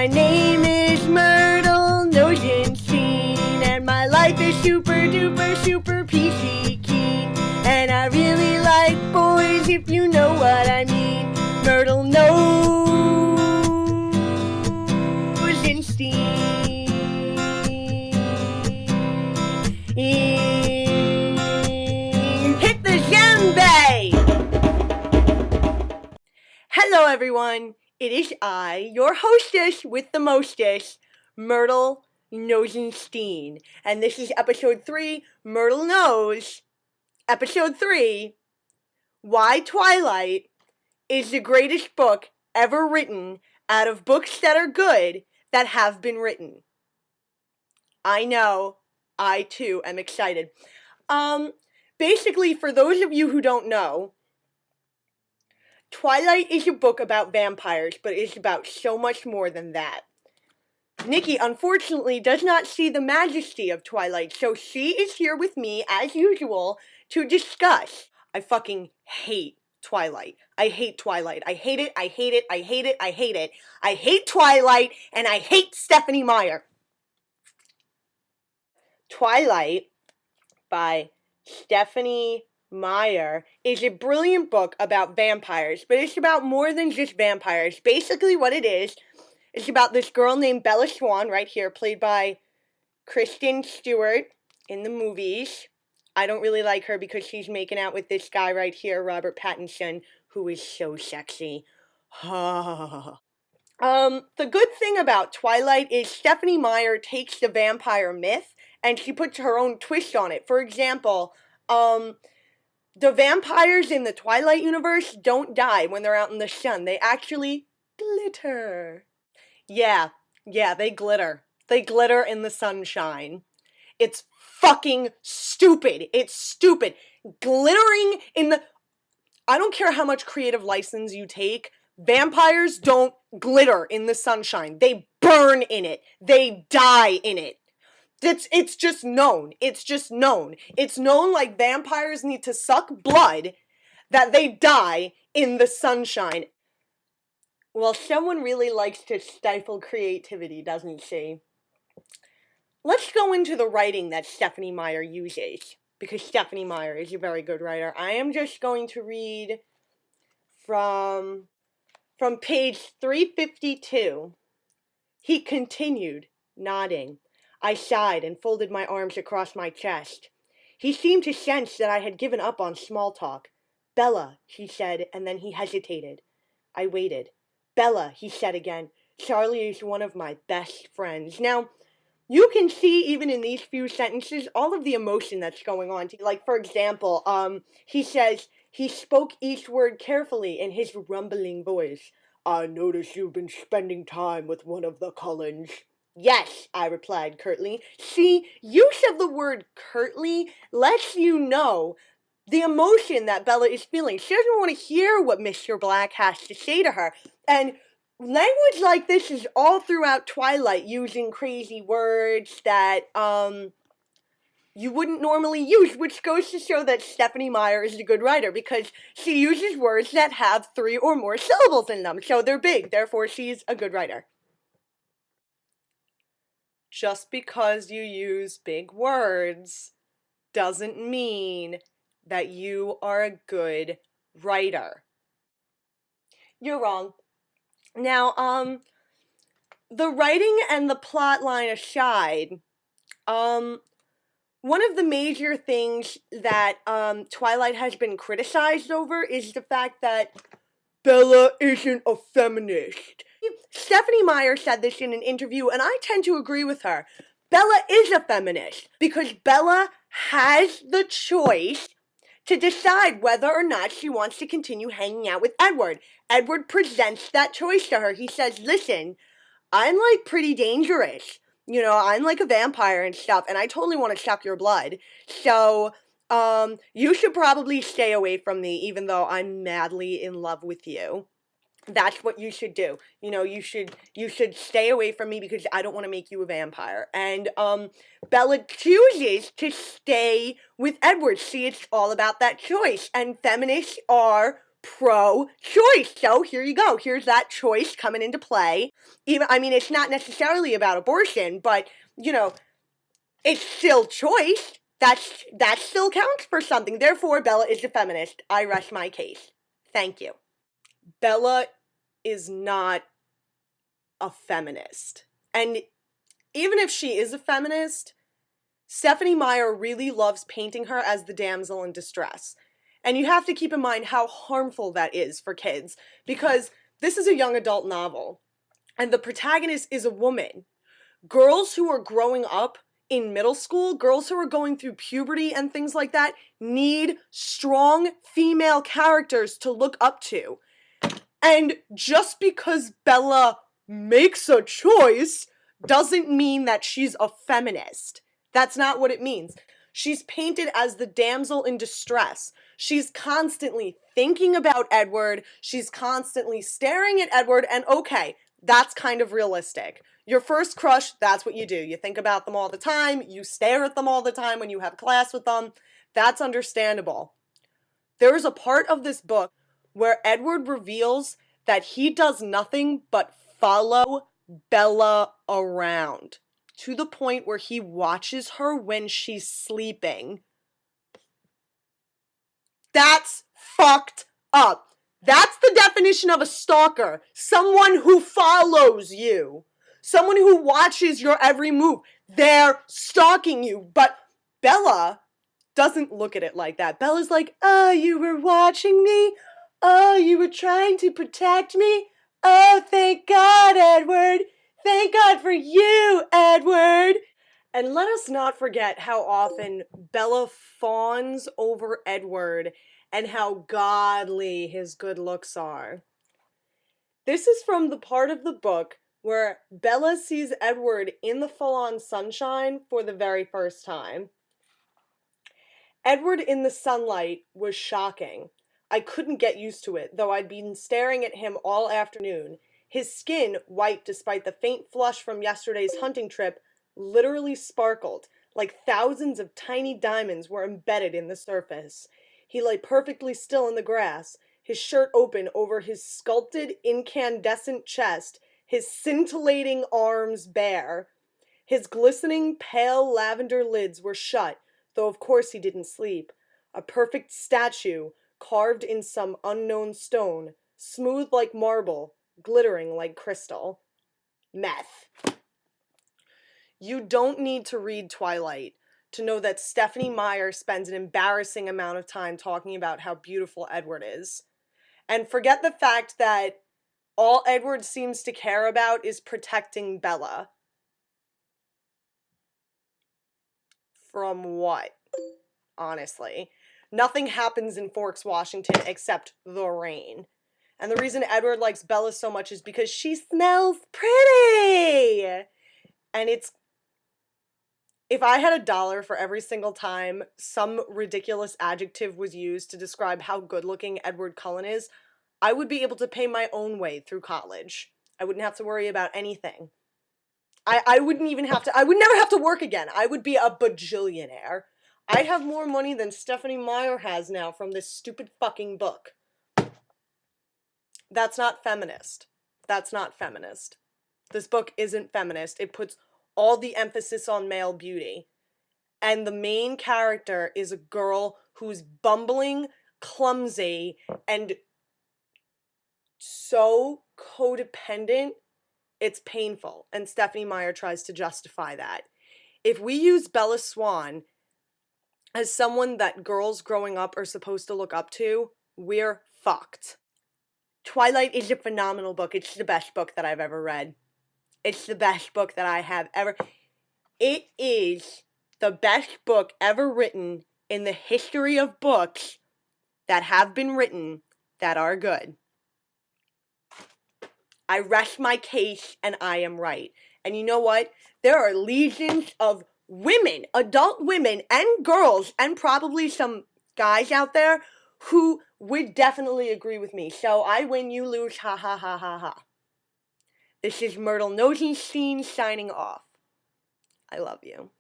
My name is Myrtle, nose and scene, and my life is super duper super peachy keen. And I really like boys, if you know what I mean. Myrtle nose and steam. Hit the djembe! Hello everyone, it is I, your hostess with the mostess, Myrtle Nosenstein. And this is episode 3, Myrtle Knows. Episode 3, Why Twilight is the greatest book ever written out of books that are good that have been written. I know, I too am excited. Basically, for those of you who don't know, Twilight is a book about vampires, but it is about so much more than that. Nikki, unfortunately, does not see the majesty of Twilight, so she is here with me, as usual, to discuss. I fucking hate Twilight. I hate Twilight. I hate it, I hate it, I hate it, I hate it. I hate Twilight, and I hate Stephenie Meyer. Twilight, by Stephenie Meyer, is a brilliant book about vampires, but it's about more than just vampires. Basically what it is about this girl named Bella Swan, right here, played by Kristen Stewart in the movies. I don't really like her because she's making out with this guy right here, Robert Pattinson, who is so sexy. The good thing about Twilight is Stephenie Meyer takes the vampire myth and she puts her own twist on it. For example, the vampires in the Twilight universe don't die when they're out in the sun. They actually glitter. Yeah, they glitter. They glitter in the sunshine. It's fucking stupid. It's stupid. Glittering in the... I don't care how much creative license you take. Vampires don't glitter in the sunshine. They burn in it. They die in it. It's just known. It's just known. It's known like vampires need to suck blood that they die in the sunshine. Well, someone really likes to stifle creativity, doesn't she? Let's go into the writing that Stephenie Meyer uses, because Stephenie Meyer is a very good writer. I am just going to read from page 352. He continued, nodding. I sighed and folded my arms across my chest. He seemed to sense that I had given up on small talk. Bella, he said, and then he hesitated. I waited. Bella, he said again. Charlie is one of my best friends. Now, you can see even in these few sentences all of the emotion that's going on. Like, for example, he says, he spoke each word carefully in his rumbling voice. I notice you've been spending time with one of the Cullens. Yes, I replied curtly. See, use of the word curtly lets you know the emotion that Bella is feeling. She doesn't want to hear what Mr. Black has to say to her. And language like this is all throughout Twilight, using crazy words that you wouldn't normally use, which goes to show that Stephenie Meyer is a good writer because she uses words that have 3 or more syllables in them. So they're big, therefore she's a good writer. Just because you use big words doesn't mean that you are a good writer. You're wrong. Now, the writing and the plot line aside, one of the major things that Twilight has been criticized over is the fact that Bella isn't a feminist. Stephenie Meyer said this in an interview, and I tend to agree with her. Bella is a feminist because Bella has the choice to decide whether or not she wants to continue hanging out with Edward. Edward presents that choice to her. He says, listen, I'm like pretty dangerous. You know, I'm like a vampire and stuff, and I totally want to suck your blood. So, you should probably stay away from me, even though I'm madly in love with you. That's what you should do. You know, you should stay away from me because I don't want to make you a vampire. And Bella chooses to stay with Edward. See, it's all about that choice. And feminists are pro-choice. So here you go. Here's that choice coming into play. It's not necessarily about abortion, but, it's still choice. That still counts for something. Therefore, Bella is a feminist. I rest my case. Thank you. Bella is not a feminist. And even if she is a feminist, Stephenie Meyer really loves painting her as the damsel in distress. And you have to keep in mind how harmful that is for kids, because this is a young adult novel, and the protagonist is a woman. Girls who are growing up in middle school, girls who are going through puberty and things like that, need strong female characters to look up to. And just because Bella makes a choice doesn't mean that she's a feminist. That's not what it means. She's painted as the damsel in distress. She's constantly thinking about Edward. She's constantly staring at Edward, and okay, that's kind of realistic. Your first crush, that's what you do. You think about them all the time. You stare at them all the time when you have class with them. That's understandable. There is a part of this book where Edward reveals that he does nothing but follow Bella around, to the point where he watches her when she's sleeping. That's fucked up. That's the definition of a stalker. Someone who follows you. Someone who watches your every move. They're stalking you. But Bella doesn't look at it like that. Bella's like, oh, you were watching me? Oh, you were trying to protect me? Oh, thank God, Edward. Thank God for you, Edward. And let us not forget how often Bella fawns over Edward and how godly his good looks are. This is from the part of the book where Bella sees Edward in the full-on sunshine for the very first time. Edward in the sunlight was shocking. I couldn't get used to it, though I'd been staring at him all afternoon. His skin, white despite the faint flush from yesterday's hunting trip, literally sparkled, like thousands of tiny diamonds were embedded in the surface. He lay perfectly still in the grass, his shirt open over his sculpted, incandescent chest, his scintillating arms bare. His glistening, pale lavender lids were shut, though of course he didn't sleep. A perfect statue, carved in some unknown stone, smooth like marble, glittering like crystal. Meth. You don't need to read Twilight to know that Stephenie Meyer spends an embarrassing amount of time talking about how beautiful Edward is. And forget the fact that all Edward seems to care about is protecting Bella. From what? Honestly. Nothing happens in Forks, Washington except the rain. And the reason Edward likes Bella so much is because she smells pretty! And if I had $1 for every single time some ridiculous adjective was used to describe how good-looking Edward Cullen is, I would be able to pay my own way through college. I wouldn't have to worry about anything. I would never have to work again. I would be a bajillionaire. I'd have more money than Stephenie Meyer has now from this stupid fucking book. That's not feminist. That's not feminist. This book isn't feminist. It puts all the emphasis on male beauty. And the main character is a girl who's bumbling, clumsy, and so codependent, it's painful. And Stephenie Meyer tries to justify that. If we use Bella Swan as someone that girls growing up are supposed to look up to, we're fucked. Twilight is a phenomenal book. It's the best book that I've ever read. It's the best book that I have ever... It is the best book ever written in the history of books that have been written that are good. I rest my case and I am right. And you know what? There are legions of women, adult women and girls, and probably some guys out there who would definitely agree with me. So I win, you lose, ha ha ha ha ha. This is Myrtle Nosenstein signing off. I love you.